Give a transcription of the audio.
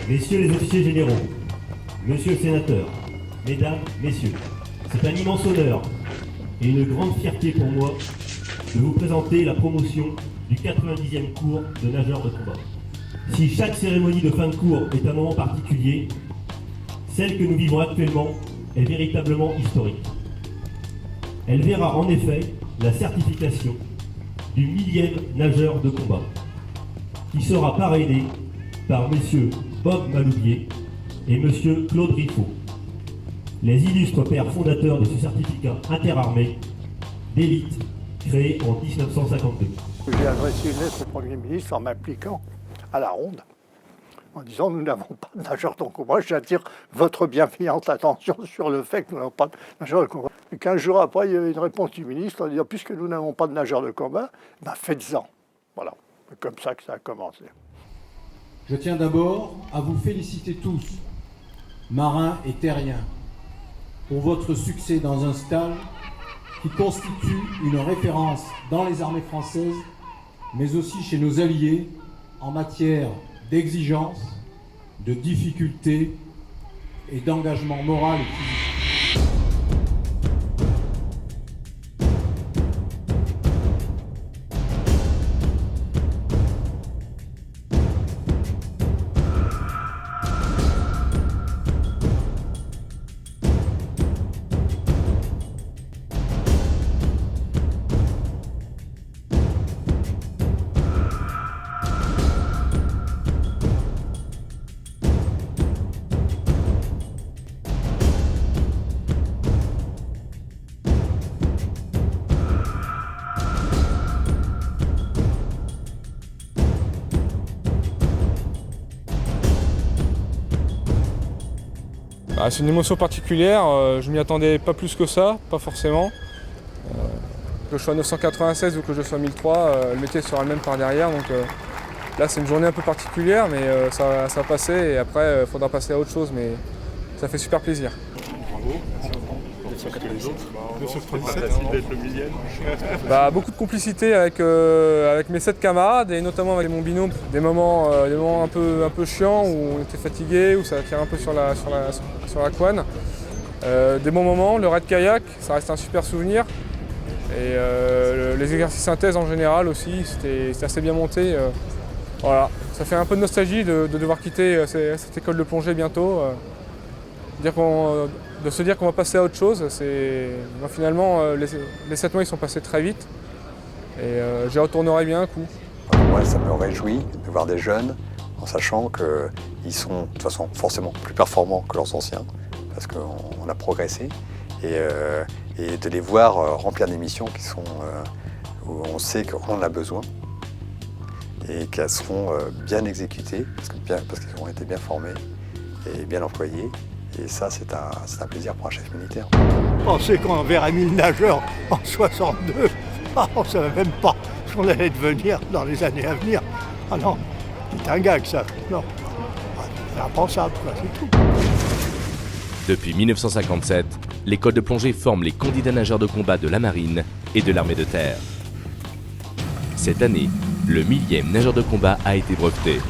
Messieurs les officiers généraux, monsieur le sénateur, mesdames, messieurs, c'est un immense honneur et une grande fierté pour moi de vous présenter la promotion du 90e cours de nageurs de combat. Si chaque cérémonie de fin de cours est un moment particulier, celle que nous vivons actuellement est véritablement historique. Elle verra en effet la certification du 1000e nageur de combat, qui sera parrainé par messieurs Bob Maloubier et monsieur Claude Riffaut, les illustres pères fondateurs de ce certificat interarmé d'élite créé en 1952. J'ai adressé une lettre au Premier ministre en m'impliquant à la ronde, en disant nous n'avons pas de nageurs de combat. J'attire votre bienveillante attention sur le fait que nous n'avons pas de nageurs de combat. Et 15 jours après, il y avait une réponse du ministre en disant puisque nous n'avons pas de nageurs de combat, ben faites-en. Voilà, c'est comme ça que ça a commencé. Je tiens d'abord à vous féliciter tous, marins et terriens, pour votre succès dans un stage qui constitue une référence dans les armées françaises, mais aussi chez nos alliés en matière d'exigence, de difficulté et d'engagement moral et physique. C'est une émotion particulière, je m'y attendais pas plus que ça, pas forcément. Que je sois 996 ou que je sois 1003, le métier sera le même par derrière. Donc là c'est une journée un peu particulière, mais ça va passer et après il faudra passer à autre chose, mais ça fait super plaisir. Bravo. 937, il va être le millième. Beaucoup de complicité avec mes 7 camarades et notamment avec mon binôme. Des moments un peu chiants où on était fatigué, où ça tire un peu sur la couenne. Des bons moments, le raid kayak, ça reste un super souvenir. Et les exercices synthèse en général aussi, c'était assez bien monté. Voilà. Ça fait un peu de nostalgie de devoir quitter cette école de plongée bientôt. De se dire qu'on va passer à autre chose, finalement les 7 mois ils sont passés très vite et j'y retournerai bien un coup. Moi ça me réjouit de voir des jeunes en sachant qu'ils sont de toute façon forcément plus performants que leurs anciens parce qu'on a progressé et de les voir remplir des missions qui sont où on sait qu'on en a besoin et qu'elles seront bien exécutées parce qu'ils ont été bien formés et bien employés. Et ça, c'est un plaisir pour un chef militaire. Penser qu'on verrait 1000 nageurs en 62, on ne savait même pas ce qu'on allait devenir dans les années à venir. Ah non, c'est un gag ça. Non, c'est impensable, c'est tout. Depuis 1957, l'école de plongée forme les candidats nageurs de combat de la marine et de l'armée de terre. Cette année, le 1000e nageur de combat a été breveté.